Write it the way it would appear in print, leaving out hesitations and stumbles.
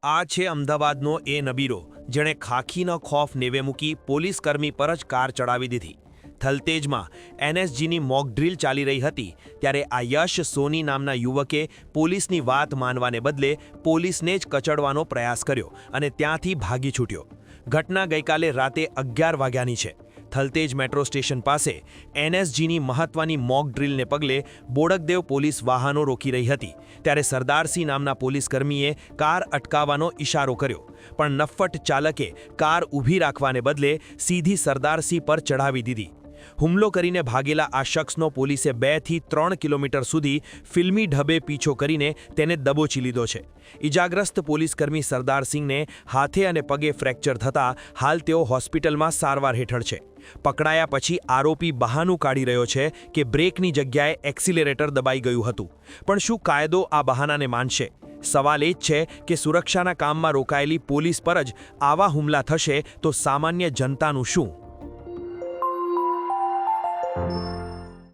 આ છે અમદાવાદનો એ નબીરો જેણે ખાખીનો ખોફ નેવે મૂકી પોલીસકર્મી પર જ કાર ચડાવી દીધી। થલતેજમાં એનએસજીની મોક ડ્રીલ ચાલી રહી હતી ત્યારે આ યશ સોની નામના યુવકે પોલીસની વાત માનવાને બદલે પોલીસને જ કચડવાનો પ્રયાસ કર્યો અને ત્યાંથી ભાગી છૂટ્યો। ઘટના ગઈકાલે રાતે 11 વાગ્યાની છે। થલતેજ મેટ્રો સ્ટેશન પાસે એનએસજીની મહત્વની મોક ડ્રીલને પગલે બોડકદેવ પોલીસ વાહનો રોકી રહી હતી ત્યારે સરદારસિંહ નામના પોલીસકર્મીએ કાર અટકાવવાનો ઇશારો કર્યો પણ નફ્ફટ ચાલકે કાર ઊભી રાખવાને બદલે સીધી સરદારસિંહ પર ચઢાવી દીધી। હુમલો કરીને ભાગેલા આ શખ્સનો પોલીસે 2 થી 3 કિલોમીટર સુધી ફિલ્મી ઢબે પીછો કરીને તેને દબોચી લીધો છે। ઇજાગ્રસ્ત પોલીસકર્મી સરદારસિંહને હાથે અને પગે ફ્રેક્ચર થતાં હાલ તેઓ હોસ્પિટલમાં સારવાર હેઠળ છે। પકડાયા પછી આરોપી બહાનું કાઢી રહ્યો છે કે બ્રેકની જગ્યાએ એક્સિલરેટર દબાઈ ગયું હતું પણ શું કાયદો આ બહાનાને માનશે? સવાલ એ જ છે કે સુરક્ષાના કામમાં રોકાયેલી પોલીસ પર જ આવા હુમલા થશે તો સામાન્ય જનતાનું શું?